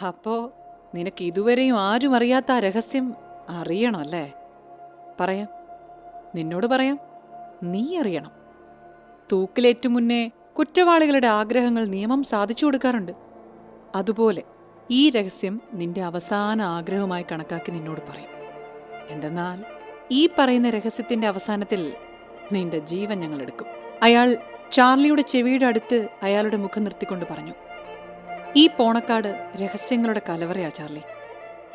അപ്പോ നിനക്ക് ഇതുവരെയും ആരും അറിയാത്ത ആ രഹസ്യം അറിയണമല്ലേ? പറയാം, നിന്നോട് പറയാം, നീ അറിയണം. തൂക്കിലേറ്റു മുന്നേ കുറ്റവാളികളുടെ ആഗ്രഹങ്ങൾ നിയമം സാധിച്ചു കൊടുക്കാറുണ്ട്. അതുപോലെ ഈ രഹസ്യം നിന്റെ അവസാന ആഗ്രഹമായി കണക്കാക്കി നിന്നോട് പറയും. എന്തെന്നാൽ ഈ പറയുന്ന രഹസ്യത്തിന്റെ അവസാനത്തിൽ നിന്റെ ജീവൻ ഞങ്ങൾ എടുക്കും. അയാൾ ചാർലിയുടെ ചെവിയുടെ അടുത്ത് അയാളുടെ മുഖം നിർത്തിക്കൊണ്ട് പറഞ്ഞു. ഈ പോണക്കാട് രഹസ്യങ്ങളുടെ കലവറയാ ചാർലി.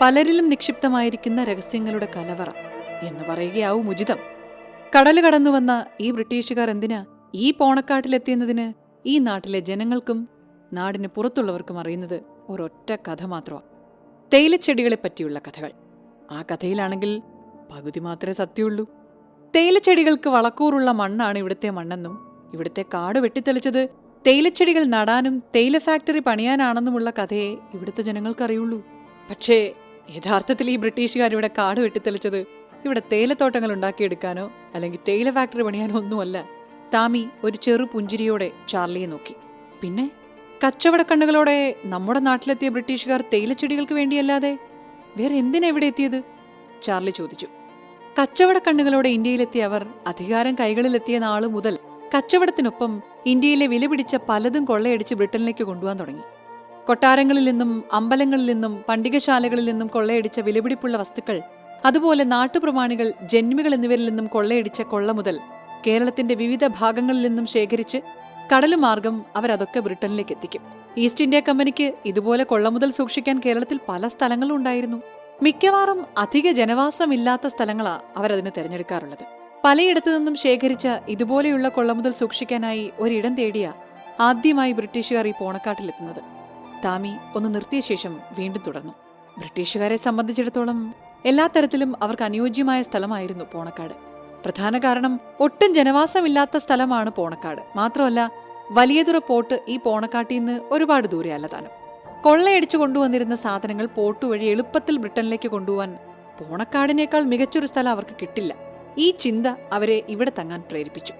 പലരിലും നിക്ഷിപ്തമായിരിക്കുന്ന രഹസ്യങ്ങളുടെ കലവറ എന്ന് പറയുകയാവും ഉചിതം. കടല് കടന്നു വന്ന ഈ ബ്രിട്ടീഷുകാർ എന്തിനാ ഈ പോണക്കാട്ടിലെത്തിയെന്നതിന് ഈ നാട്ടിലെ ജനങ്ങൾക്കും നാടിന് പുറത്തുള്ളവർക്കും അറിയുന്നത് ഒരൊറ്റ കഥ മാത്രമാണ്. തേയിലച്ചെടികളെ പറ്റിയുള്ള കഥകൾ. ആ കഥയിലാണെങ്കിൽ പകുതി മാത്രമേ സത്യമുള്ളൂ. തേയിലച്ചെടികൾക്ക് വളക്കൂറുള്ള മണ്ണാണ് ഇവിടുത്തെ മണ്ണെന്നും ഇവിടുത്തെ കാട് വെട്ടിത്തെളിച്ചത് തേയിലച്ചെടികൾ നടാനും തേയില ഫാക്ടറി പണിയാനാണെന്നുമുള്ള കഥയെ ഇവിടുത്തെ ജനങ്ങൾക്കറിയുള്ളൂ. പക്ഷേ യഥാർത്ഥത്തിൽ ഈ ബ്രിട്ടീഷുകാർ ഇവിടെ കാട് വെട്ടിത്തെളിച്ചത് ഇവിടെ തേയിലത്തോട്ടങ്ങൾ ഉണ്ടാക്കിയെടുക്കാനോ അല്ലെങ്കിൽ തേയില ഫാക്ടറി പണിയാനോ ഒന്നുമല്ല. താമി ഒരു ചെറു പുഞ്ചിരിയോടെ ചാർലിയെ നോക്കി. പിന്നെ കച്ചവട കണ്ണുകളോടെ നമ്മുടെ നാട്ടിലെത്തിയ ബ്രിട്ടീഷുകാർ തേയിലച്ചെടികൾക്ക് വേണ്ടിയല്ലാതെ വേറെ എന്തിനാ ഇവിടെ എത്തിയത്? ചാർലി ചോദിച്ചു. കച്ചവട കണ്ണുകളോടെ ഇന്ത്യയിലെത്തിയ അവർ അധികാരം കൈകളിലെത്തിയ നാളു മുതൽ കച്ചവടത്തിനൊപ്പം ഇന്ത്യയിലെ വിലപിടിച്ച പലതും കൊള്ളയടിച്ച് ബ്രിട്ടനിലേക്ക് കൊണ്ടുപോകാൻ തുടങ്ങി. കൊട്ടാരങ്ങളിൽ നിന്നും അമ്പലങ്ങളിൽ നിന്നും പണ്ടികശാലകളിൽ നിന്നും കൊള്ളയടിച്ച വിലപിടിപ്പുള്ള വസ്തുക്കൾ, അതുപോലെ നാട്ടുപ്രമാണികൾ, ജന്മികൾ എന്നിവരിൽ നിന്നും കൊള്ളയടിച്ച കൊള്ള മുതൽ കേരളത്തിന്റെ വിവിധ ഭാഗങ്ങളിൽ നിന്നും ശേഖരിച്ച് കടലുമാർഗം അവരതൊക്കെ ബ്രിട്ടനിലേക്ക് എത്തിക്കും. ഈസ്റ്റ് ഇന്ത്യ കമ്പനിക്ക് ഇതുപോലെ കൊള്ളമുതൽ സൂക്ഷിക്കാൻ കേരളത്തിൽ പല സ്ഥലങ്ങളും ഉണ്ടായിരുന്നു. മിക്കവാറും അധിക ജനവാസമില്ലാത്ത സ്ഥലങ്ങളാ അവരതിന് തിരഞ്ഞെടുക്കാറുള്ളത്. പലയിടത്തു നിന്നും ശേഖരിച്ച ഇതുപോലെയുള്ള കൊള്ളമുതൽ സൂക്ഷിക്കാനായി ഒരിടം തേടിയ ആദ്യമായി ബ്രിട്ടീഷുകാർ ഈ പോണക്കാട്ടിലെത്തുന്നത്. താമി ഒന്ന് നിർത്തിയ ശേഷം വീണ്ടും തുടർന്നു. ബ്രിട്ടീഷുകാരെ സംബന്ധിച്ചിടത്തോളം എല്ലാ തരത്തിലും അവർക്ക് അനുയോജ്യമായ സ്ഥലമായിരുന്നു പോണക്കാട്. പ്രധാന കാരണം ഒട്ടും ജനവാസമില്ലാത്ത സ്ഥലമാണ് പോണക്കാട്. മാത്രമല്ല, വലിയതുറ പോർട്ട് ഈ പോണക്കാട്ടിൽ നിന്ന് ഒരുപാട് ദൂരെയല്ല താനും. കൊള്ളയടിച്ചു കൊണ്ടുവന്നിരുന്ന സാധനങ്ങൾ പോർട്ട് വഴി എളുപ്പത്തിൽ ബ്രിട്ടനിലേക്ക് കൊണ്ടുപോകാൻ പോണക്കാടിനേക്കാൾ മികച്ചൊരു സ്ഥലം അവർക്ക് കിട്ടില്ല. ഈ ചിന്ത അവരെ ഇവിടെ തങ്ങാൻ പ്രേരിപ്പിച്ചു.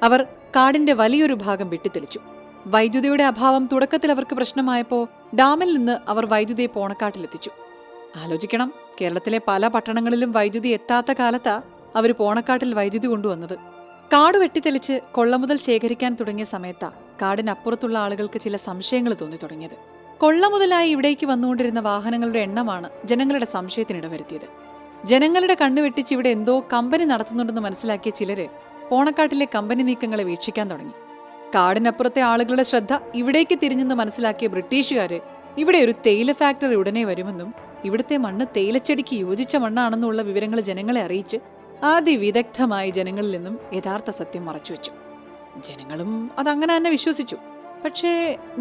അവർ കാടിന്റെ വലിയൊരു ഭാഗം വെട്ടിത്തെളിച്ചു. വൈദ്യുതിയുടെ അഭാവം തുടക്കത്തിൽ അവർക്ക് പ്രശ്നമായപ്പോൾ ഡാമിൽ നിന്ന് അവർ വൈദ്യുതിയെ പോണക്കാട്ടിലെത്തിച്ചു. ആലോചിക്കണം, കേരളത്തിലെ പല പട്ടണങ്ങളിലും വൈദ്യുതി എത്താത്ത കാലത്താ അവർ പോണക്കാട്ടിൽ വൈദ്യുതി കൊണ്ടുവന്നത്. കാട് വെട്ടിത്തെളിച്ച് കൊള്ളമുതൽ ശേഖരിക്കാൻ തുടങ്ങിയ സമയത്താ കാടിനപ്പുറത്തുള്ള ആളുകൾക്ക് ചില സംശയങ്ങൾ തോന്നി തുടങ്ങിയത്. കൊള്ളമുതലായി ഇവിടേക്ക് വന്നുകൊണ്ടിരുന്ന വാഹനങ്ങളുടെ എണ്ണമാണ് ജനങ്ങളുടെ സംശയത്തിനിടവരുത്തിയത്. ജനങ്ങളുടെ കണ്ണു വെട്ടിച്ച് ഇവിടെ എന്തോ കമ്പനി നടത്തുന്നുണ്ടെന്ന് മനസ്സിലാക്കിയ ചിലര് പോണക്കാട്ടിലെ കമ്പനി നീക്കങ്ങളെ വീക്ഷിക്കാൻ തുടങ്ങി. കാടിനപ്പുറത്തെ ആളുകളുടെ ശ്രദ്ധ ഇവിടേക്ക് തിരിഞ്ഞെന്ന് മനസ്സിലാക്കിയ ബ്രിട്ടീഷുകാര് ഇവിടെ ഒരു തേയില ഫാക്ടറി ഉടനെ വരുമെന്നും ഇവിടുത്തെ മണ്ണ് തേയിലച്ചെടിക്ക് യോജിച്ച മണ്ണാണെന്നുള്ള വിവരങ്ങൾ ജനങ്ങളെ അറിയിച്ച് അതിവിദഗ്ധമായി ജനങ്ങളിൽ നിന്നും യഥാർത്ഥ സത്യം മറച്ചുവെച്ചു. ജനങ്ങളും അതങ്ങനെ തന്നെ വിശ്വസിച്ചു. പക്ഷേ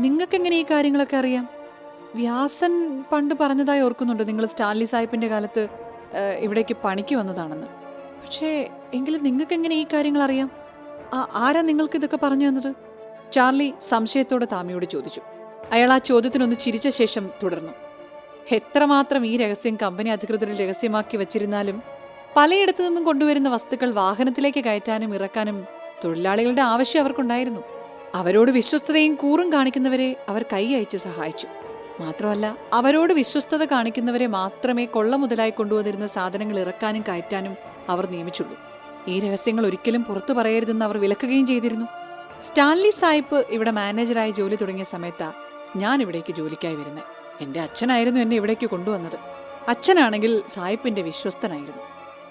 നിങ്ങൾക്കെങ്ങനെ ഈ കാര്യങ്ങളൊക്കെ അറിയാം? വ്യാസൻ പണ്ട് പറഞ്ഞതായി ഓർക്കുന്നുണ്ട്, നിങ്ങൾ സ്റ്റാൻലി സാഹിബിന്റെ കാലത്ത് ഇവിടേക്ക് പണിക്ക് വന്നതാണെന്ന്. പക്ഷേ എങ്കിലും നിങ്ങൾക്കെങ്ങനെ ഈ കാര്യങ്ങൾ അറിയാം? ആരാ നിങ്ങൾക്ക് ഇതൊക്കെ പറഞ്ഞു തന്നത്? ചാർലി സംശയത്തോടെ താമിയോട് ചോദിച്ചു. അയാൾ ആ ചോദ്യത്തിനൊന്ന് ചിരിച്ച ശേഷം തുടർന്നു. എത്രമാത്രം ഈ രഹസ്യം കമ്പനി അധികൃതരിൽ രഹസ്യമാക്കി വച്ചിരുന്നാലും പലയിടത്തു നിന്നും കൊണ്ടുവരുന്ന വസ്തുക്കൾ വാഹനത്തിലേക്ക് കയറ്റാനും ഇറക്കാനും തൊഴിലാളികളുടെ ആവശ്യം അവർക്കുണ്ടായിരുന്നു. അവരോട് വിശ്വസ്തതയും കൂറും കാണിക്കുന്നവരെ അവർ കൈ അയച്ച് സഹായിച്ചു. മാത്രമല്ല, അവരോട് വിശ്വസ്തത കാണിക്കുന്നവരെ മാത്രമേ കൊള്ള മുതലായി കൊണ്ടുവന്നിരുന്ന സാധനങ്ങൾ ഇറക്കാനും കയറ്റാനും അവർ നിയമിച്ചുള്ളൂ. ഈ രഹസ്യങ്ങൾ ഒരിക്കലും പുറത്തു പറയരുതെന്ന് അവർ വിലക്കുകയും ചെയ്തിരുന്നു. സ്റ്റാൻലി സാഹിബ് ഇവിടെ മാനേജറായി ജോലി തുടങ്ങിയ സമയത്താ ഞാൻ ഇവിടേക്ക് ജോലിക്കായി വരുന്നത്. എൻ്റെ അച്ഛനായിരുന്നു എന്നെ ഇവിടേക്ക് കൊണ്ടുവന്നത്. അച്ഛനാണെങ്കിൽ സാഹിബിന്റെ വിശ്വസ്തനായിരുന്നു.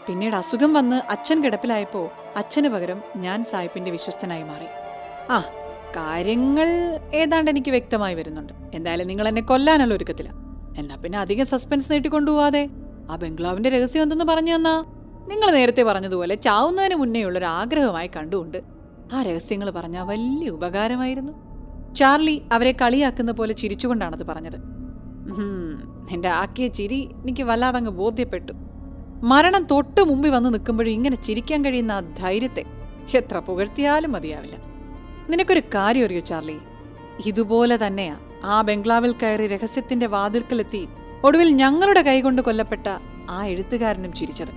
പിന്നീട് അസുഖം വന്ന് അച്ഛൻ കിടപ്പിലായപ്പോൾ അച്ഛന് പകരം ഞാൻ സാഹിബിന്റെ വിശ്വസ്തനായി മാറി. കാര്യങ്ങൾ ഏതാണ്ട് എനിക്ക് വ്യക്തമായി വരുന്നുണ്ട്. എന്തായാലും നിങ്ങൾ എന്നെ കൊല്ലാനുള്ള ഒരുക്കത്തില്ല. എന്നാ പിന്നെ അധികം സസ്പെൻസ് നീട്ടിക്കൊണ്ടുപോവാതെ ആ ബംഗ്ലാവിന്റെ രഹസ്യം എന്തെന്ന് പറഞ്ഞു തന്നാ നിങ്ങൾ നേരത്തെ പറഞ്ഞതുപോലെ ചാവുന്നതിന് മുന്നേയുള്ളൊരു ആഗ്രഹമായി കണ്ടുകൊണ്ട് ആ രഹസ്യങ്ങൾ പറഞ്ഞാൽ വലിയ ഉപകാരമായിരുന്നു. ചാർലി അവരെ കളിയാക്കുന്ന പോലെ ചിരിച്ചുകൊണ്ടാണത് പറഞ്ഞത്. നിന്റെ ആക്കിയ ചിരി എനിക്ക് വല്ലാതങ്ങ് ബോധ്യപ്പെട്ടു. മരണം തൊട്ടു മുമ്പിൽ വന്ന് നിൽക്കുമ്പോഴും ഇങ്ങനെ ചിരിക്കാൻ കഴിയുന്ന ആ ധൈര്യത്തെ എത്ര പുകഴ്ത്തിയാലും മതിയാവില്ല. നിനക്കൊരു കാര്യം അറിയോ ചാർലി? ഇതുപോലെ തന്നെയാ ആ ബംഗ്ലാവിൽ കയറി രഹസ്യത്തിന്റെ വാതിൽക്കലെത്തി ഒടുവിൽ ഞങ്ങളുടെ കൈകൊണ്ട് കൊല്ലപ്പെട്ട ആ എഴുത്തുകാരനും ചിരിച്ചത്.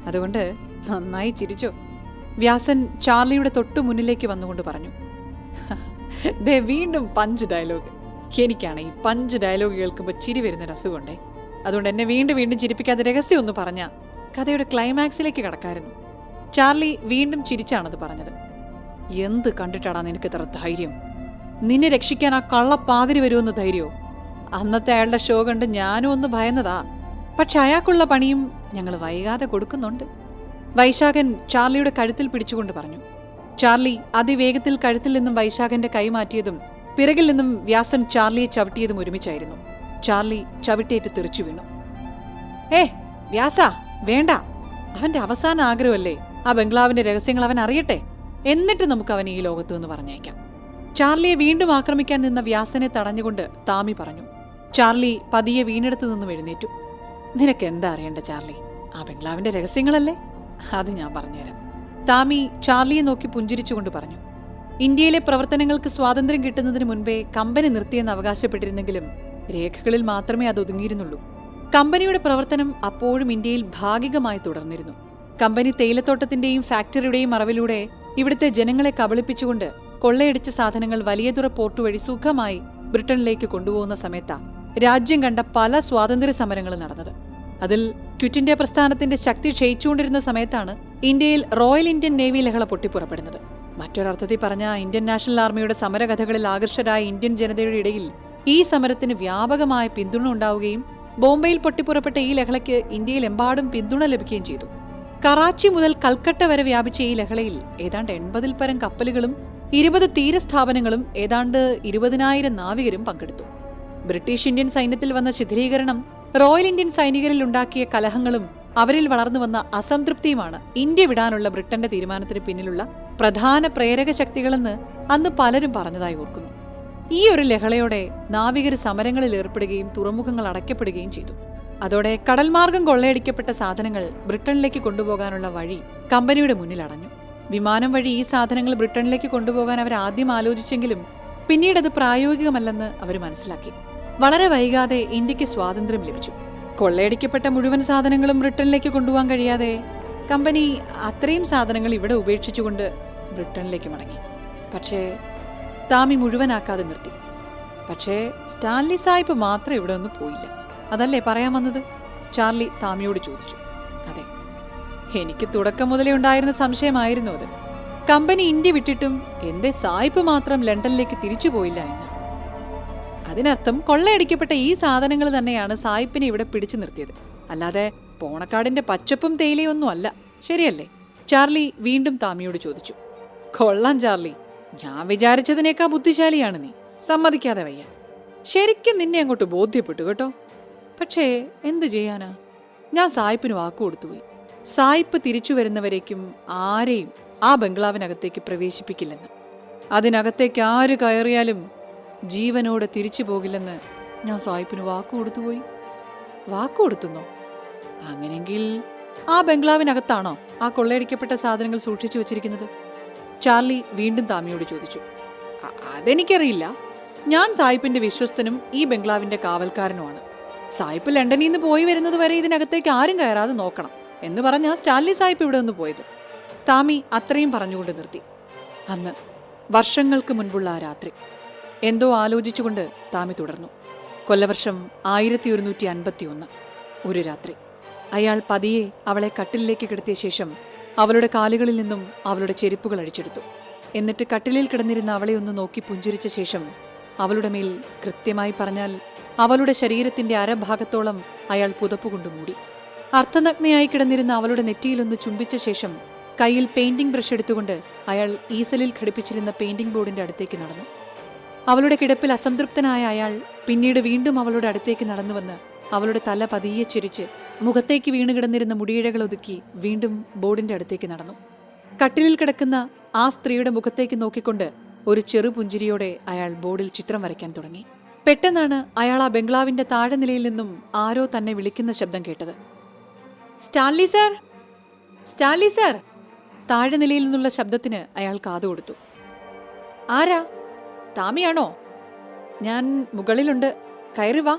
അതുകൊണ്ട് നന്നായി ചിരിച്ചോ? വ്യാസൻ ചാർലിയുടെ തൊട്ടു മുന്നിലേക്ക് വന്നുകൊണ്ട് പറഞ്ഞു. ദേ വീണ്ടും പഞ്ച് ഡയലോഗ്. എനിക്കാണ് ഈ പഞ്ച് ഡയലോഗ് കേൾക്കുമ്പോൾ ചിരി വരുന്നൊരു അസുഖമുണ്ടേ. അതുകൊണ്ട് എന്നെ വീണ്ടും വീണ്ടും ചിരിപ്പിക്കാതെ രഹസ്യം ഒന്ന് പറഞ്ഞ കഥയുടെ ക്ലൈമാക്സിലേക്ക് കടക്കായിരുന്നു. ചാർലി വീണ്ടും ചിരിച്ചാണത് പറഞ്ഞത്. എന്ത് കണ്ടിട്ടാടാ നിനക്ക് ഇത്ര ധൈര്യം? നിന്നെ രക്ഷിക്കാൻ ആ കള്ളപ്പാതിരി വരുമെന്ന് ധൈര്യമോ? അന്നത്തെ അയാളുടെ ഷോ കണ്ട് ഞാനും ഒന്ന് ഭയന്നതാ. പക്ഷെ അയാൾക്കുള്ള പണിയും ഞങ്ങൾ വൈകാതെ കൊടുക്കുന്നുണ്ട്. വൈശാഖൻ ചാർലിയുടെ കഴുത്തിൽ പിടിച്ചുകൊണ്ട് പറഞ്ഞു. ചാർലി അതിവേഗത്തിൽ കഴുത്തിൽ നിന്നും വൈശാഖന്റെ കൈ മാറ്റിയതും പിറകിൽ നിന്നും വ്യാസൻ ചാർലിയെ ചവിട്ടിയതും ഒരുമിച്ചായിരുന്നു. ചാർലി ചവിട്ടേറ്റ് തെറിച്ചു വീണു. വ്യാസ, വേണ്ട. അവന്റെ അവസാന ആഗ്രഹമല്ലേ ആ ബംഗ്ലാവിന്റെ രഹസ്യങ്ങൾ അവൻ അറിയട്ടെ. എന്നിട്ട് നമുക്ക് അവൻ ഈ ലോകത്തു നിന്ന് പറഞ്ഞയക്കാം. ചാർലിയെ വീണ്ടും ആക്രമിക്കാൻ നിന്ന വ്യാസനെ തടഞ്ഞുകൊണ്ട് താമി പറഞ്ഞു. ചാർലി പതിയെ വീണെടുത്തു നിന്നും എഴുന്നേറ്റു. നിനക്ക് എന്താ അറിയണ്ട ചാർലി? ആ ബംഗ്ലാവിന്റെ രഹസ്യങ്ങളല്ലേ? അത് ഞാൻ പറഞ്ഞുതരാം. താമി ചാർലിയെ നോക്കി പുഞ്ചിരിച്ചുകൊണ്ട് പറഞ്ഞു. ഇന്ത്യയിലെ പ്രവർത്തനങ്ങൾക്ക് സ്വാതന്ത്ര്യം കിട്ടുന്നതിന് മുൻപേ കമ്പനി നിർത്തിയെന്ന് അവകാശപ്പെട്ടിരുന്നെങ്കിലും രേഖകളിൽ മാത്രമേ അത് ഒതുങ്ങിയിരുന്നുള്ളൂ. കമ്പനിയുടെ പ്രവർത്തനം അപ്പോഴും ഇന്ത്യയിൽ ഭാഗികമായി തുടർന്നിരുന്നു. കമ്പനി തേയിലത്തോട്ടത്തിന്റെയും ഫാക്ടറിയുടെയും മറവിലൂടെ ഇവിടുത്തെ ജനങ്ങളെ കബളിപ്പിച്ചുകൊണ്ട് കൊള്ളയടിച്ച സാധനങ്ങൾ വലിയതുറ പോർട്ട് വഴി സുഖമായി ബ്രിട്ടനിലേക്ക് കൊണ്ടുപോകുന്ന സമയത്താ രാജ്യം കണ്ട പല സ്വാതന്ത്ര്യ സമരങ്ങളും നടന്നത്. അതിൽ ക്വിറ്റ് ഇന്ത്യ പ്രസ്ഥാനത്തിന്റെ ശക്തി ക്ഷയിച്ചുകൊണ്ടിരുന്ന സമയത്താണ് ഇന്ത്യയിൽ റോയൽ ഇന്ത്യൻ നേവി ലഹള പൊട്ടിപ്പുറപ്പെടുന്നത്. മറ്റൊരർത്ഥത്തിൽ പറഞ്ഞ ഇന്ത്യൻ നാഷണൽ ആർമിയുടെ സമരകഥകളിൽ ആകർഷകരായ ഇന്ത്യൻ ജനതയുടെ ഇടയിൽ ഈ സമരത്തിന് വ്യാപകമായ പിന്തുണ ഉണ്ടാവുകയും ബോംബെയിൽ പൊട്ടിപ്പുറപ്പെട്ട ഈ ലഹളയ്ക്ക് ഇന്ത്യയിലെമ്പാടും പിന്തുണ ലഭിക്കുകയും ചെയ്തു. കറാച്ചി മുതൽ കൽക്കട്ട വരെ വ്യാപിച്ച ഈ ലഹളയിൽ ഏതാണ്ട് 80-ൽ പരം കപ്പലുകളും 20 തീരസ്ഥാപനങ്ങളും ഏതാണ്ട് 20,000 നാവികരും പങ്കെടുത്തു. ബ്രിട്ടീഷ് ഇന്ത്യൻ സൈന്യത്തിൽ വന്ന ശിഥിലീകരണം റോയൽ ഇന്ത്യൻ സൈനികരിൽ ഉണ്ടാക്കിയ കലഹങ്ങളും അവരിൽ വളർന്നു വന്ന അസംതൃപ്തിയുമാണ് ഇന്ത്യ വിടാനുള്ള ബ്രിട്ടന്റെ തീരുമാനത്തിന് പിന്നിലുള്ള പ്രധാന പ്രേരക ശക്തികളെന്ന് അന്ന് പലരും പറഞ്ഞതായി ഓർക്കുന്നു. ഈ ഒരു ലഹളയോടെ നാവികർ സമരങ്ങളിൽ ഏർപ്പെടുകയും തുറമുഖങ്ങൾ അടയ്ക്കപ്പെടുകയും ചെയ്തു. അതോടെ കടൽമാർഗം കൊള്ളയടിക്കപ്പെട്ട സാധനങ്ങൾ ബ്രിട്ടനിലേക്ക് കൊണ്ടുപോകാനുള്ള വഴി കമ്പനിയുടെ മുന്നിൽ അടഞ്ഞു. വിമാനം വഴി ഈ സാധനങ്ങൾ ബ്രിട്ടനിലേക്ക് കൊണ്ടുപോകാൻ അവർ ആദ്യം ആലോചിച്ചെങ്കിലും പിന്നീട് അത് പ്രായോഗികമല്ലെന്ന് അവർ മനസ്സിലാക്കി. വളരെ വൈകാതെ ഇന്ത്യക്ക് സ്വാതന്ത്ര്യം ലഭിച്ചു. കൊള്ളയടിക്കപ്പെട്ട മുഴുവൻ സാധനങ്ങളും ബ്രിട്ടനിലേക്ക് കൊണ്ടുപോകാൻ കഴിയാതെ കമ്പനി അത്രയും സാധനങ്ങൾ ഇവിടെ ഉപേക്ഷിച്ചുകൊണ്ട് ബ്രിട്ടനിലേക്ക് മടങ്ങി. പക്ഷേ താമി മുഴുവനാക്കാതെ നിർത്തി. പക്ഷേ സ്റ്റാൻലി സാഹിബ് മാത്രം ഇവിടെ ഒന്നും പോയില്ല. അതല്ലേ പറയാൻ വന്നത്? ചാർലി താമിയോട് ചോദിച്ചു. അതെ, എനിക്ക് തുടക്കം മുതലേ ഉണ്ടായിരുന്ന സംശയമായിരുന്നു അത്. കമ്പനി ഇന്ത്യ വിട്ടിട്ടും എന്തേ സായിപ്പ് മാത്രം ലണ്ടനിലേക്ക് തിരിച്ചു പോയില്ല എന്ന്. അതിനർത്ഥം കൊള്ളയടിക്കപ്പെട്ട ഈ സാധനങ്ങൾ തന്നെയാണ് സായിപ്പിനെ ഇവിടെ പിടിച്ചു നിർത്തിയത്, അല്ലാതെ പോണക്കാടിന്റെ പച്ചപ്പും തേയിലയൊന്നും അല്ല. ശരിയല്ലേ? ചാർലി വീണ്ടും താമിയോട് ചോദിച്ചു. കൊള്ളാം ചാർലി, ഞാൻ വിചാരിച്ചതിനേക്കാൾ ബുദ്ധിശാലിയാണ് നീ. സമ്മതിക്കാതെ വയ്യ. ശരിക്കും നിന്നെ അങ്ങോട്ട് ബോധ്യപ്പെട്ടു കേട്ടോ. പക്ഷേ എന്തു ചെയ്യാനാ? ഞാൻ സായിപ്പിന് വാക്കുകൊടുത്തുപോയി. സായിപ്പ് തിരിച്ചു വരുന്നവരേക്കും ആരെയും ആ ബംഗ്ലാവിനകത്തേക്ക് പ്രവേശിപ്പിക്കില്ലെന്ന്. അതിനകത്തേക്ക് ആര് കയറിയാലും ജീവനോടെ തിരിച്ചു പോകില്ലെന്ന് ഞാൻ സായിപ്പിന് വാക്കുകൊടുത്തുപോയി. വാക്കുകൊടുത്തുന്നോ? അങ്ങനെയെങ്കിൽ ആ ബംഗ്ലാവിനകത്താണോ ആ കൊള്ളയടിക്കപ്പെട്ട സാധനങ്ങൾ സൂക്ഷിച്ചു വച്ചിരിക്കുന്നത്? ചാർലി വീണ്ടും താമിയോട് ചോദിച്ചു. അതെനിക്കറിയില്ല. ഞാൻ സായിപ്പിന്റെ വിശ്വസ്തനും ഈ ബംഗ്ലാവിന്റെ കാവൽക്കാരനുമാണ്. സായിപ്പ് ലണ്ടനിൽ നിന്ന് പോയി വരുന്നത് വരെ ഇതിനകത്തേക്ക് ആരും കയറാതെ നോക്കണം എന്ന് പറഞ്ഞാൽ സ്റ്റാൻലി സായിപ്പ് ഇവിടെ നിന്ന് പോയത്. താമി അത്രയും പറഞ്ഞുകൊണ്ട് നിർത്തി. അന്ന് വർഷങ്ങൾക്ക് മുൻപുള്ള ആ രാത്രി എന്തോ ആലോചിച്ചുകൊണ്ട് താമി തുടർന്നു. കൊല്ലവർഷം 1151 ഒരു രാത്രി അയാൾ പതിയെ അവളെ കട്ടിലിലേക്ക് കിടത്തിയ ശേഷം അവളുടെ കാലുകളിൽ നിന്നും അവളുടെ ചെരുപ്പുകൾ അഴിച്ചെടുത്തു. എന്നിട്ട് കട്ടിലിൽ കിടന്നിരുന്ന അവളെ ഒന്ന് നോക്കി പുഞ്ചിരിച്ച ശേഷം അവളുടെ മേൽ, കൃത്യമായി പറഞ്ഞാൽ അവളുടെ ശരീരത്തിന്റെ അരഭാഗത്തോളം അയാൾ പുതപ്പുകൊണ്ട് മൂടി. അർത്ഥനഗ്നയായി കിടന്നിരുന്ന അവളുടെ നെറ്റിയിലൊന്ന് ചുംബിച്ച ശേഷം കയ്യിൽ പെയിന്റിംഗ് ബ്രഷ് എടുത്തുകൊണ്ട് അയാൾ ഈസലിൽ ഘടിപ്പിച്ചിരുന്ന പെയിന്റിംഗ് ബോർഡിന്റെ അടുത്തേക്ക് നടന്നു. അവളുടെ കിടപ്പിൽ അസംതൃപ്തനായ അയാൾ പിന്നീട് വീണ്ടും അവളുടെ അടുത്തേക്ക് നടന്നുവന്ന് അവളുടെ തല പതിയെ ചിരിച്ച് മുഖത്തേക്ക് വീണ് കിടന്നിരുന്ന മുടിയിഴകൾ ഒതുക്കി വീണ്ടും ബോർഡിന്റെ അടുത്തേക്ക് നടന്നു. കട്ടിലിൽ കിടക്കുന്ന ആ സ്ത്രീയുടെ മുഖത്തേക്ക് നോക്കിക്കൊണ്ട് ഒരു ചെറുപുഞ്ചിരിയോടെ അയാൾ ബോർഡിൽ ചിത്രം വരയ്ക്കാൻ തുടങ്ങി. പെട്ടെന്നാണ് അയാൾ ആ ബംഗ്ലാവിന്റെ താഴെ നിലയിൽ നിന്നും ആരോ തന്നെ വിളിക്കുന്ന ശബ്ദം കേട്ടത്. Stanley sir, Stanley sir! താഴെ നിലയിൽ നിന്നുള്ള ശബ്ദത്തിന് അയാൾ കാതുകൊടുത്തു. ആരാ? താമിയാണോ? ഞാൻ മുകളിലുണ്ട്, കയറി വാ.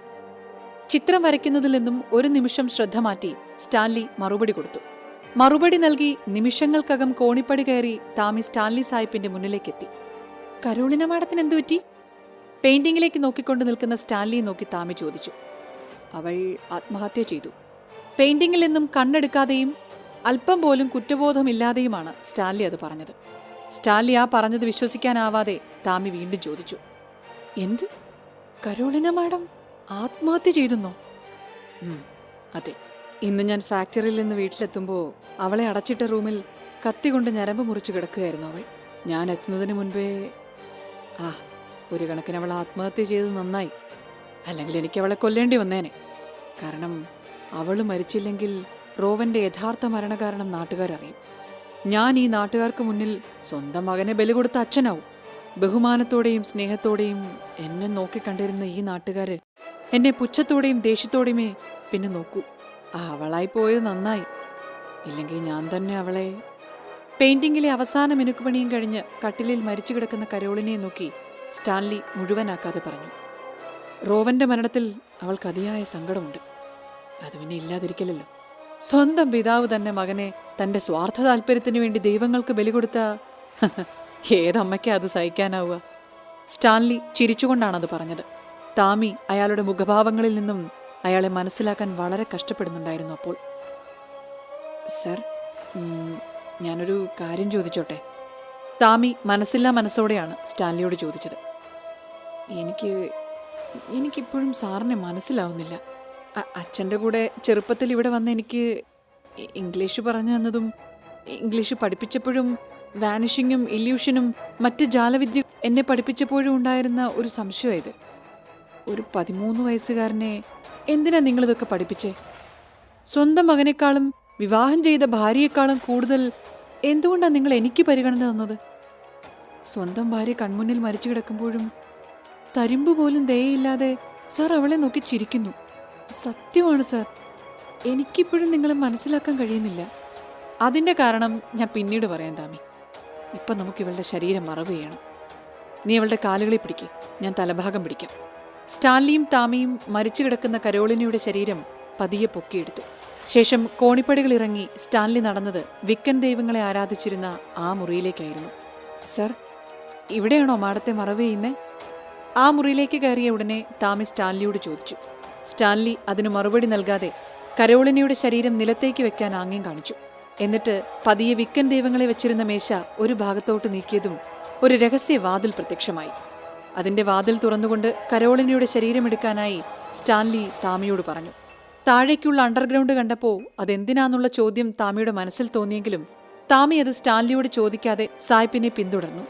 ചിത്രം വരയ്ക്കുന്നതിൽ നിന്നും ഒരു നിമിഷം ശ്രദ്ധ മാറ്റി സ്റ്റാൻലി മറുപടി കൊടുത്തു. മറുപടി നൽകി നിമിഷങ്ങൾക്കകം കോണിപ്പടി കയറി താമി സ്റ്റാൻലി സാഹിബിന്റെ മുന്നിലേക്കെത്തി. കരോളിന മാഡത്തിന് എന്തു പറ്റി? പെയിന്റിങ്ങിലേക്ക് നോക്കിക്കൊണ്ട് നിൽക്കുന്ന സ്റ്റാൻലിയെ നോക്കി താമി ചോദിച്ചു. അവൾ ആത്മഹത്യ ചെയ്തു. പെയിന്റിങ്ങിൽ നിന്നും കണ്ണെടുക്കാതെയും അല്പം പോലും കുറ്റബോധമില്ലാതെയുമാണ് സ്റ്റാൻലി അത് പറഞ്ഞത്. സ്റ്റാൻലി ആ പറഞ്ഞത് വിശ്വസിക്കാനാവാതെ താമി വീണ്ടും ചോദിച്ചു. എന്ത്? കരോളിന മാഡം ആത്മഹത്യ ചെയ്തെന്നോ? അതെ. ഇന്ന് ഞാൻ ഫാക്ടറിയിൽ നിന്ന് വീട്ടിലെത്തുമ്പോൾ അവളെ അടച്ചിട്ട റൂമിൽ കത്തി കൊണ്ട് ഞരമ്പ് മുറിച്ച് കിടക്കുകയായിരുന്നു അവൾ. ഞാൻ എത്തുന്നതിന് മുൻപേ ഒരു കണക്കിന് അവൾ ആത്മഹത്യ ചെയ്തത് നന്നായി. അല്ലെങ്കിൽ എനിക്ക് അവളെ കൊല്ലേണ്ടി വന്നേനെ. കാരണം അവൾ മരിച്ചില്ലെങ്കിൽ റോവന്റെ യഥാർത്ഥ മരണകാരണം നാട്ടുകാരറിയും. ഞാൻ ഈ നാട്ടുകാർക്ക് മുന്നിൽ സ്വന്തം മകനെ ബലി കൊടുത്ത അച്ഛനാവും. ബഹുമാനത്തോടെയും സ്നേഹത്തോടെയും എന്നെ നോക്കിക്കണ്ടിരുന്ന ഈ നാട്ടുകാര് എന്നെ പുച്ഛത്തോടെയും ദേഷ്യത്തോടെയുമേ പിന്നെ നോക്കൂ. അവളായി പോയത് നന്നായി. ഇല്ലെങ്കിൽ ഞാൻ തന്നെ അവളെ... പെയിന്റിങ്ങിലെ അവസാന മിനുക്കുപണിയും കഴിഞ്ഞ് കട്ടിലിൽ മരിച്ചു കിടക്കുന്ന കരോളിനെ നോക്കി സ്റ്റാൻലി മുഴുവനാക്കാതെ പറഞ്ഞു. റോവന്റെ മരണത്തിൽ അവൾക്ക് അതിയായ സങ്കടമുണ്ട്. അത് പിന്നെ ഇല്ലാതിരിക്കലല്ലോ. സ്വന്തം പിതാവ് തന്നെ മകനെ തന്റെ സ്വാർത്ഥ താല്പര്യത്തിന് വേണ്ടി ദൈവങ്ങൾക്ക് ബലി കൊടുത്ത ഏതമ്മയ്ക്കാ അത് സഹിക്കാനാവുക? സ്റ്റാൻലി ചിരിച്ചുകൊണ്ടാണത് പറഞ്ഞത്. താമി അയാളുടെ മുഖഭാവങ്ങളിൽ നിന്നും അയാളെ മനസ്സിലാക്കാൻ വളരെ കഷ്ടപ്പെടുന്നുണ്ടായിരുന്നു. അപ്പോൾ സർ, ഞാനൊരു കാര്യം ചോദിച്ചോട്ടെ? താമി മനസ്സില്ലാ മനസ്സോടെയാണ് സ്റ്റാൻലിയോട് ചോദിച്ചത്. എനിക്കിപ്പോഴും സാറിനെ മനസ്സിലാവുന്നില്ല. അച്ഛൻ്റെ കൂടെ ചെറുപ്പത്തിൽ ഇവിടെ വന്ന് എനിക്ക് ഇംഗ്ലീഷ് പറഞ്ഞു തന്നതും ഇംഗ്ലീഷ് പഠിപ്പിച്ചപ്പോഴും വാനിഷിങ്ങും ഇല്യൂഷനും മറ്റ് ജാലവിദ്യ എന്നെ പഠിപ്പിച്ചപ്പോഴും ഉണ്ടായിരുന്ന ഒരു സംശയം ഇത്. ഒരു 13 വയസ്സുകാരനെ എന്തിനാ നിങ്ങളിതൊക്കെ പഠിപ്പിച്ചേ? സ്വന്തം മകനേക്കാളും വിവാഹം ചെയ്ത ഭാര്യയെക്കാളും കൂടുതൽ എന്തുകൊണ്ടാണ് നിങ്ങൾ എനിക്ക് പരിഗണന തന്നത്? സ്വന്തം ഭാര്യ കൺമുന്നിൽ മരിച്ചു കിടക്കുമ്പോഴും തരിമ്പ് പോലും ദയയില്ലാതെ സാർ അവളെ നോക്കി ചിരിക്കുന്നു. സത്യമാണ് സാർ, എനിക്കിപ്പോഴും നിങ്ങളെ മനസ്സിലാക്കാൻ കഴിയുന്നില്ല. അതിൻ്റെ കാരണം ഞാൻ പിന്നീട് പറയാൻ താമി. ഇപ്പം നമുക്ക് ഇവളുടെ ശരീരം മറവ് ചെയ്യണം. നീ അവളുടെ കാലുകളിൽ പിടിക്കുക, ഞാൻ തലഭാഗം പിടിക്കാം. സ്റ്റാൻലിയും താമിയും മരിച്ചു കിടക്കുന്ന കരോളിനയുടെ ശരീരം പതിയെ പൊക്കിയെടുത്തു. ശേഷം കോണിപ്പടികൾ ഇറങ്ങി സ്റ്റാൻലി നടന്നത് വിക്കൻ ദൈവങ്ങളെ ആരാധിച്ചിരുന്ന ആ മുറിയിലേക്കായിരുന്നു. സർ, ഇവിടെയാണോ മാഡത്തെ മറവ് ചെയ്യുന്നേ? ആ മുറിയിലേക്ക് കയറിയ ഉടനെ താമി സ്റ്റാൻലിയോട് ചോദിച്ചു. സ്റ്റാൻലി അതിന് മറുപടി നൽകാതെ കരോളിനയുടെ ശരീരം നിലത്തേക്ക് വെക്കാൻ ആംഗ്യം കാണിച്ചു. എന്നിട്ട് പതിയെ വിക്കൻ ദൈവങ്ങളെ വെച്ചിരുന്ന മേശ ഒരു ഭാഗത്തോട്ട് നീക്കിയതും ഒരു രഹസ്യ വാതിൽ പ്രത്യക്ഷമായി. അതിന്റെ വാതിൽ തുറന്നുകൊണ്ട് കരോളിനയുടെ ശരീരമെടുക്കാനായി സ്റ്റാൻലി താമിയോട് പറഞ്ഞു. താഴേക്കുള്ള അണ്ടർഗ്രൗണ്ട് കണ്ടപ്പോൾ അതെന്തിനാന്നുള്ള ചോദ്യം താമിയുടെ മനസ്സിൽ തോന്നിയെങ്കിലും താമി അത് സ്റ്റാൻലിയോട് ചോദിക്കാതെ സായിപ്പിനെ പിന്തുടർന്നു.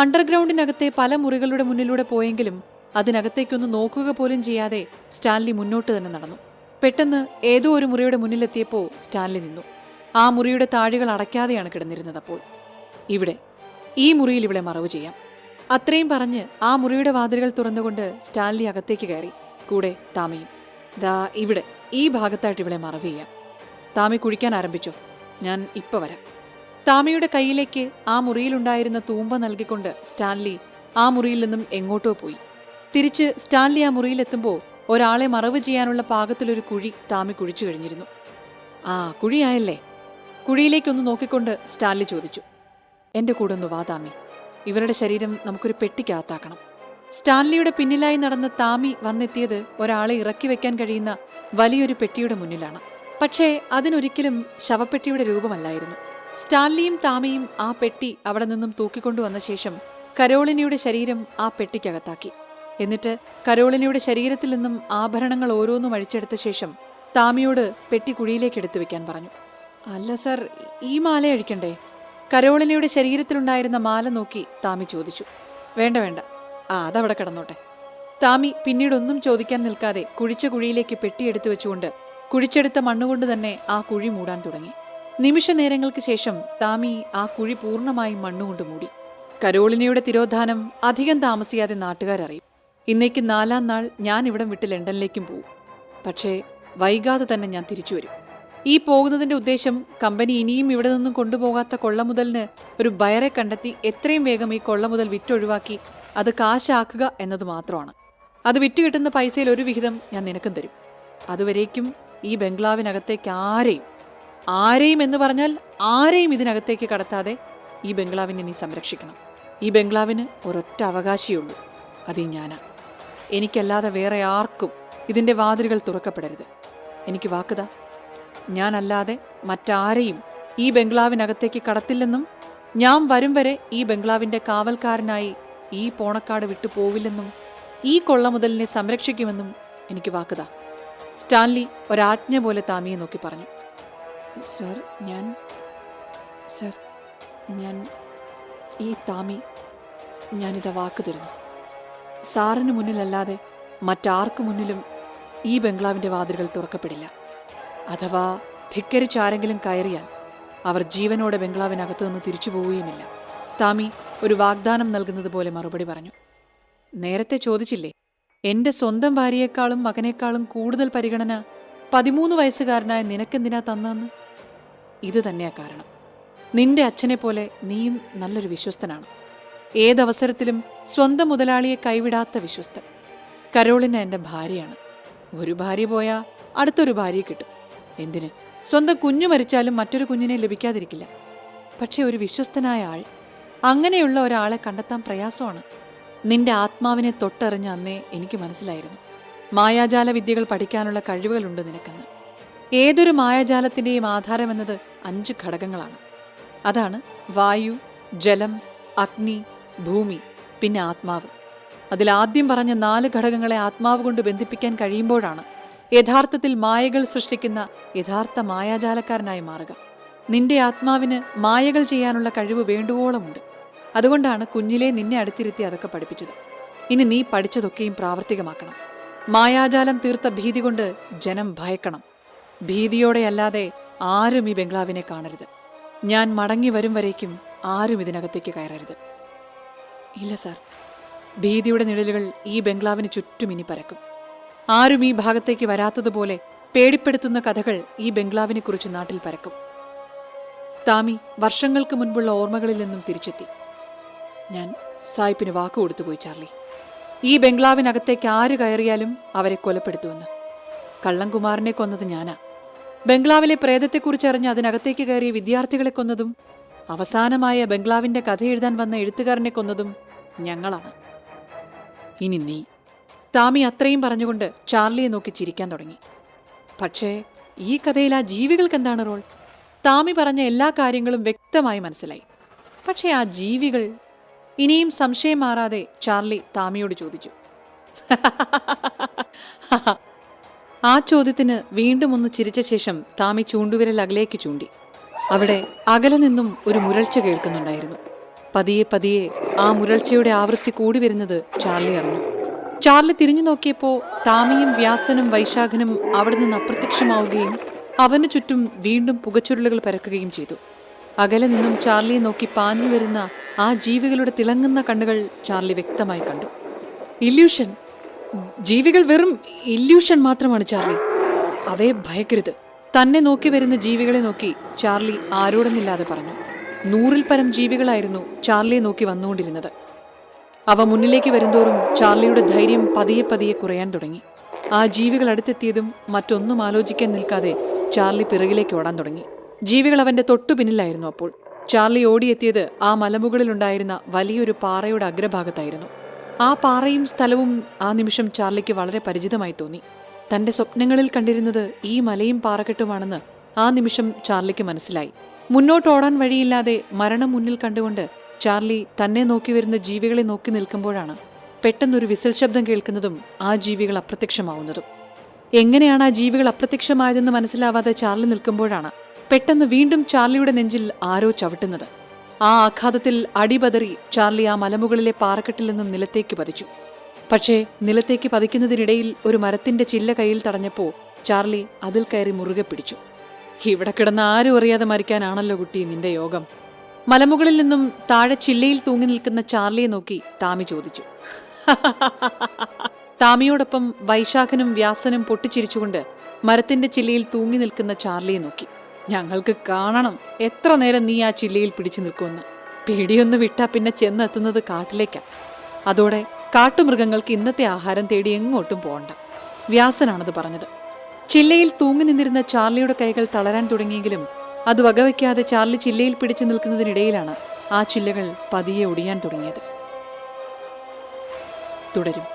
അണ്ടർഗ്രൗണ്ടിനകത്തെ പല മുറികളുടെ മുന്നിലൂടെ പോയെങ്കിലും അതിനകത്തേക്കൊന്ന് നോക്കുക പോലും ചെയ്യാതെ സ്റ്റാൻലി മുന്നോട്ട് തന്നെ നടന്നു. പെട്ടെന്ന് ഏതോ ഒരു മുറിയുടെ മുന്നിലെത്തിയപ്പോൾ സ്റ്റാൻലി നിന്നു. ആ മുറിയുടെ താഴികൾ അടയ്ക്കാതെയാണ് കിടന്നിരുന്നത്. അപ്പോൾ ഈ മുറിയിൽ ഇവിടെ മറവ് ചെയ്യാം. അത്രയും പറഞ്ഞ് ആ മുറിയുടെ വാതിലുകൾ തുറന്നുകൊണ്ട് സ്റ്റാൻലി അകത്തേക്ക് കയറി. കൂടെ താമിയും. ദാ ഇവിടെ ഈ ഭാഗത്തായിട്ട് ഇവിടെ മറവ് ചെയ്യാം. താമി കുഴിക്കാൻ ആരംഭിച്ചോ, ഞാൻ ഇപ്പൊ വരാം. താമിയുടെ കയ്യിലേക്ക് ആ മുറിയിലുണ്ടായിരുന്ന തൂമ്പ നൽകിക്കൊണ്ട് സ്റ്റാൻലി ആ മുറിയിൽ നിന്നും എങ്ങോട്ടോ പോയി. തിരിച്ച് സ്റ്റാൻലി ആ മുറിയിലെത്തുമ്പോൾ ഒരാളെ മറവ് ചെയ്യാനുള്ള പാകത്തിലൊരു കുഴി താമി കുഴിച്ചു കഴിഞ്ഞിരുന്നു. കുഴിയായല്ലേ? കുഴിയിലേക്കൊന്ന് നോക്കിക്കൊണ്ട് സ്റ്റാൻലി ചോദിച്ചു. എന്റെ കൂടെ ഒന്ന് വാ താമി, ഇവരുടെ ശരീരം നമുക്കൊരു പെട്ടിക്കകത്താക്കണം. സ്റ്റാൻലിയുടെ പിന്നിലായി നടന്ന താമി വന്നെത്തിയത് ഒരാളെ ഇറക്കി വെക്കാൻ കഴിയുന്ന വലിയൊരു പെട്ടിയുടെ മുന്നിലാണ്. പക്ഷേ അതിനൊരിക്കലും ശവപ്പെട്ടിയുടെ രൂപമല്ലായിരുന്നു. സ്റ്റാൻലിയും താമിയും ആ പെട്ടി അവിടെ നിന്നും തൂക്കിക്കൊണ്ടുവന്ന ശേഷം കരോളിനയുടെ ശരീരം ആ പെട്ടിക്കകത്താക്കി. എന്നിട്ട് കരോളിനയുടെ ശരീരത്തിൽ നിന്നും ആഭരണങ്ങൾ ഓരോന്നും അഴിച്ചെടുത്ത ശേഷം താമിയോട് പെട്ടി കുഴിയിലേക്ക് എടുത്തു വെക്കാൻ പറഞ്ഞു. അല്ല സർ, ഈ മാല അഴിക്കണ്ടേ? കരോളിനയുടെ ശരീരത്തിലുണ്ടായിരുന്ന മാല നോക്കി താമി ചോദിച്ചു. വേണ്ട വേണ്ട, അതവിടെ കിടന്നോട്ടെ. താമി പിന്നീടൊന്നും ചോദിക്കാൻ നിൽക്കാതെ കുഴിച്ച കുഴിയിലേക്ക് പെട്ടിയെടുത്തു വെച്ചുകൊണ്ട് കുഴിച്ചെടുത്ത മണ്ണുകൊണ്ട് തന്നെ ആ കുഴി മൂടാൻ തുടങ്ങി. നിമിഷ നേരങ്ങൾക്ക് ശേഷം താമി ആ കുഴി പൂർണ്ണമായും മണ്ണുകൊണ്ട് മൂടി. കരോളിനയുടെ തിരോധാനം അധികം താമസിയാതെ നാട്ടുകാരറിയും. ഇന്നേക്ക് 4-ാം നാൾ ഞാൻ ഇവിടം വിട്ട് ലണ്ടനിലേക്കും പോവും. പക്ഷേ വൈകാതെ തന്നെ ഞാൻ തിരിച്ചു വരും. ഈ പോകുന്നതിന്റെ ഉദ്ദേശം കമ്പനി ഇനിയും ഇവിടെ നിന്നും കൊണ്ടുപോകാത്ത കൊള്ളമുതലിന് ഒരു ബയറെ കണ്ടെത്തി എത്രയും വേഗം ഈ കൊള്ളമുതൽ വിറ്റൊഴിവാക്കി അത് കാശാക്കുക എന്നത് മാത്രമാണ്. അത് വിറ്റുകിട്ടുന്ന പൈസയിൽ ഒരു വിഹിതം ഞാൻ നിനക്കും തരും. അതുവരേക്കും ഈ ബംഗ്ലാവിനകത്തേക്ക് ആരെയും എന്ന് പറഞ്ഞാൽ ആരെയും ഇതിനകത്തേക്ക് കടത്താതെ ഈ ബംഗ്ലാവിനെ നീ സംരക്ഷിക്കണം. ഈ ബംഗ്ലാവിന് ഒരൊറ്റ അവകാശിയുള്ളൂ, അത് ഞാനാ. എനിക്കല്ലാതെ വേറെ ആർക്കും ഇതിൻ്റെ വാതിലുകൾ തുറക്കപ്പെടരുത്. എനിക്ക് വാക്കുതാ, ഞാനല്ലാതെ മറ്റാരെയും ഈ ബംഗ്ലാവിനകത്തേക്ക് കടത്തില്ലെന്നും ഞാൻ വരും വരെ ഈ ബംഗ്ലാവിൻ്റെ കാവൽക്കാരനായി ഈ പോണക്കാട് വിട്ടു പോവില്ലെന്നും ഈ കൊള്ള മുതലിനെ സംരക്ഷിക്കുമെന്നും എനിക്ക് വാക്കുതാ. സ്റ്റാൻലി ഒരാജ്ഞ പോലെ താമിയെ നോക്കി പറഞ്ഞു. സർ ഞാൻ ഈ താമി, ഞാനിതാ വാക്ക് തരുന്നു. സാറിന് മുന്നിലല്ലാതെ മറ്റാർക്കു മുന്നിലും ഈ ബംഗ്ലാവിൻ്റെ വാതിലുകൾ തുറക്കപ്പെടില്ല. അഥവാ ധിക്കരിച്ചാരെങ്കിലും കയറിയാൽ അവർ ജീവനോടെ ബംഗ്ലാവിനകത്തു നിന്ന് തിരിച്ചു പോവുകയുമില്ല. താമി ഒരു വാഗ്ദാനം നൽകുന്നത് പോലെ മറുപടി പറഞ്ഞു. നേരത്തെ ചോദിച്ചില്ലേ, എൻ്റെ സ്വന്തം ഭാര്യയെക്കാളും മകനേക്കാളും കൂടുതൽ പരിഗണന 13 വയസ്സുകാരനായ നിനക്കെന്തിനാ തന്നെന്ന്? ഇത് തന്നെയാ കാരണം. നിന്റെ അച്ഛനെ പോലെ നീയും നല്ലൊരു വിശ്വസ്തനാണ്. ഏതവസരത്തിലും സ്വന്തം മുതലാളിയെ കൈവിടാത്ത വിശ്വസ്തൻ. കരോളിന എൻ്റെ ഭാര്യയാണ്. ഒരു ഭാര്യ പോയാൽ അടുത്തൊരു ഭാര്യയെ കിട്ടും. എന്തിന്? സ്വന്തം കുഞ്ഞു മരിച്ചാലും മറ്റൊരു കുഞ്ഞിനെ ലഭിക്കാതിരിക്കില്ല. പക്ഷെ ഒരു വിശ്വസ്തനായ ആൾ, അങ്ങനെയുള്ള ഒരാളെ കണ്ടെത്താൻ പ്രയാസമാണ്. നിന്റെ ആത്മാവിനെ തൊട്ടറിഞ്ഞ അന്നേ എനിക്ക് മനസ്സിലായിരുന്നു, മായാജാല വിദ്യകൾ പഠിക്കാനുള്ള കഴിവുകളുണ്ട് നിനക്കെന്ന്. ഏതൊരു മായാജാലത്തിൻ്റെയും ആധാരമെന്നത് 5 ഘടകങ്ങളാണ്. അതാണ് വായു, ജലം, അഗ്നി, ഭൂമി, പിന്നെ ആത്മാവ്. അതിലാദ്യം പറഞ്ഞ 4 ഘടകങ്ങളെ ആത്മാവ് കൊണ്ട് ബന്ധിപ്പിക്കാൻ കഴിയുമ്പോഴാണ് യഥാർത്ഥത്തിൽ മായകൾ സൃഷ്ടിക്കുന്ന യഥാർത്ഥ മായാജാലക്കാരനായി മാറുക. നിന്റെ ആത്മാവിന് മായകൾ ചെയ്യാനുള്ള കഴിവ് വേണ്ടുവോളമുണ്ട്. അതുകൊണ്ടാണ് കുഞ്ഞിലെ നിന്നെ അടുത്തിരുത്തി അതൊക്കെ പഠിപ്പിച്ചത്. ഇനി നീ പഠിച്ചതൊക്കെയും പ്രാവർത്തികമാക്കണം. മായാജാലം തീർത്ത ഭീതി കൊണ്ട് ജനം ഭയക്കണം. ഭീതിയോടെയല്ലാതെ ആരും ഈ ബംഗ്ലാവിനെ കാണരുത്. ഞാൻ മടങ്ങി വരും വരേക്കും ആരും ഇതിനകത്തേക്ക് കയറരുത്. ഇല്ല സാർ, ഭീതിയുടെ നിഴലുകൾ ഈ ബംഗ്ലാവിന് ചുറ്റും ഇനി പരക്കും. ആരും ഈ ഭാഗത്തേക്ക് വരാത്തതുപോലെ പേടിപ്പെടുത്തുന്ന കഥകൾ ഈ ബംഗ്ലാവിനെ കുറിച്ച് നാട്ടിൽ പരക്കും. താമി വർഷങ്ങൾക്ക് മുൻപുള്ള ഓർമ്മകളിൽ നിന്നും തിരിച്ചെത്തി. ഞാൻ സായിപ്പിന് വാക്കു കൊടുത്തുപോയി ചാർലി. ഈ ബംഗ്ലാവിനകത്തേക്ക് ആര് കയറിയാലും അവരെ കൊലപ്പെടുത്തുമെന്ന്. കള്ളൻകുമാറിനെ കൊന്നത് ഞാനാ. ബംഗ്ലാവിലെ പ്രേതത്തെക്കുറിച്ചറിഞ്ഞ് അതിനകത്തേക്ക് കയറിയ വിദ്യാർത്ഥികളെ കൊന്നതും അവസാനമായ ബംഗ്ലാവിന്റെ കഥ എഴുതാൻ വന്ന എഴുത്തുകാരനെ കൊന്നതും ഞങ്ങളാണ്. ഇനി നീ. താമി അത്രയും പറഞ്ഞുകൊണ്ട് ചാർലിയെ നോക്കി ചിരിക്കാൻ തുടങ്ങി. പക്ഷേ ഈ കഥയിൽ ആ ജീവികൾക്ക് എന്താണ് റോൾ? താമി പറഞ്ഞ എല്ലാ കാര്യങ്ങളും വ്യക്തമായി മനസ്സിലായി. പക്ഷേ ആ ജീവികൾ? ഇനിയും സംശയം മാറാതെ ചാർലി താമിയോട് ചോദിച്ചു. ആ ചോദ്യത്തിന് വീണ്ടും ഒന്ന് ചിരിച്ച ശേഷം താമി ചൂണ്ടുവിരൽ അകലേക്ക് ചൂണ്ടി. അവിടെ അകലെ നിന്നും ഒരു മുരൾച്ച കേൾക്കുന്നുണ്ടായിരുന്നു. പതിയെ പതിയെ ആ മുരൾച്ചയുടെ ആവൃത്തി കൂടി വരുന്നത് ചാർലി അറിഞ്ഞു. ചാർലി തിരിഞ്ഞു നോക്കിയപ്പോൾ താമിയും വ്യാസനും വൈശാഖനും അവിടെ നിന്ന് അപ്രത്യക്ഷമാവുകയും അവനു ചുറ്റും വീണ്ടും പുകച്ചുരുളുകൾ പരക്കുകയും ചെയ്തു. അകലെ നിന്നും ചാർലിയെ നോക്കി പാഞ്ഞു വരുന്ന ആ ജീവികളുടെ തിളങ്ങുന്ന കണ്ണുകൾ ചാർലി വ്യക്തമായി കണ്ടു. ഇല്യൂഷൻ. ജീവികൾ വെറും ഇല്യൂഷൻ മാത്രമാണ് ചാർലി. അവയെ ഭയക്കരുത്. തന്നെ നോക്കി വരുന്ന ജീവികളെ നോക്കി ചാർലി ആരോടെന്നില്ലാതെ പറഞ്ഞു. 100-ൽ പരം ജീവികളായിരുന്നു ചാർലിയെ നോക്കി വന്നുകൊണ്ടിരുന്നത്. അവ മുന്നിലേക്ക് വരുന്തോറും ചാർലിയുടെ ധൈര്യം പതിയെ പതിയെ കുറയാൻ തുടങ്ങി. ആ ജീവികൾ അടുത്തെത്തിയതും മറ്റൊന്നും ആലോചിക്കാൻ നിൽക്കാതെ ചാർലി പിറകിലേക്ക് ഓടാൻ തുടങ്ങി. ജീവികൾ അവന്റെ തൊട്ടു പിന്നിലായിരുന്നു. അപ്പോൾ ചാർലി ഓടിയെത്തിയത് ആ മലമുകളിലുണ്ടായിരുന്ന വലിയൊരു പാറയുടെ അഗ്രഭാഗത്തായിരുന്നു. ആ പാറയും സ്ഥലവും ആ നിമിഷം ചാർലിക്ക് വളരെ പരിചിതമായി തോന്നി. തന്റെ സ്വപ്നങ്ങളിൽ കണ്ടിരുന്നത് ഈ മലയും പാറക്കെട്ടുമാണെന്ന് ആ നിമിഷം ചാർലിക്ക് മനസ്സിലായി. മുന്നോട്ടോടാൻ വഴിയില്ലാതെ മരണം മുന്നിൽ കണ്ടുകൊണ്ട് ചാർലി തന്നെ നോക്കി വരുന്ന ജീവികളെ നോക്കി നിൽക്കുമ്പോഴാണ് പെട്ടെന്നൊരു വിസിൽ ശബ്ദം കേൾക്കുന്നതും ആ ജീവികൾ അപ്രത്യക്ഷമാവുന്നതും. എങ്ങനെയാണ് ആ ജീവികൾ അപ്രത്യക്ഷമായതെന്ന് മനസ്സിലാവാതെ ചാർലി നിൽക്കുമ്പോഴാണ് പെട്ടെന്ന് വീണ്ടും ചാർലിയുടെ നെഞ്ചിൽ ആരോ ചവിട്ടുന്നത്. ആ ആഘാതത്തിൽ അടിപതറി ചാർലി ആ മലമുകളിലെ പാറക്കെട്ടിൽ നിന്നും നിലത്തേക്ക് പതിച്ചു. പക്ഷേ നിലത്തേക്ക് പതിക്കുന്നതിനിടയിൽ ഒരു മരത്തിന്റെ ചില്ല കയ്യിൽ തടഞ്ഞപ്പോൾ ചാർലി അതിൽ കയറി മുറുകെ പിടിച്ചു. ഇവിടെ കിടന്ന് ആരും അറിയാതെ മരിക്കാനാണല്ലോ കുട്ടി നിന്റെ യോഗം. മലമുകളിൽ നിന്നും താഴെ ചില്ലയിൽ തൂങ്ങി നിൽക്കുന്ന ചാർലിയെ നോക്കി താമി ചോദിച്ചു. താമിയോടൊപ്പം വൈശാഖനും വ്യാസനും പൊട്ടിച്ചിരിച്ചുകൊണ്ട് മരത്തിന്റെ ചില്ലയിൽ തൂങ്ങി നിൽക്കുന്ന ചാർലിയെ നോക്കി. ഞങ്ങൾക്ക് കാണണം എത്ര നേരം നീ ആ ചില്ലയിൽ പിടിച്ചു നിൽക്കുമെന്ന്. പിടിയൊന്ന് വിട്ടാ പിന്നെ ചെന്നെത്തുന്നത് കാട്ടിലേക്കാ. അതോടെ കാട്ടുമൃഗങ്ങൾക്ക് ഇന്നത്തെ ആഹാരം തേടി എങ്ങോട്ടും പോകണ്ട. വ്യാസനാണത് പറഞ്ഞത്. ചില്ലയിൽ തൂങ്ങി നിന്നിരുന്ന ചാർലിയുടെ കൈകൾ തളരാൻ തുടങ്ങിയെങ്കിലും അത് വകവയ്ക്കാതെ ചാർലി ചില്ലയിൽ പിടിച്ചു നിൽക്കുന്നതിനിടയിലാണ് ആ ചില്ലകൾ പതിയെ ഒടിയാൻ തുടങ്ങിയത്. തുടരും.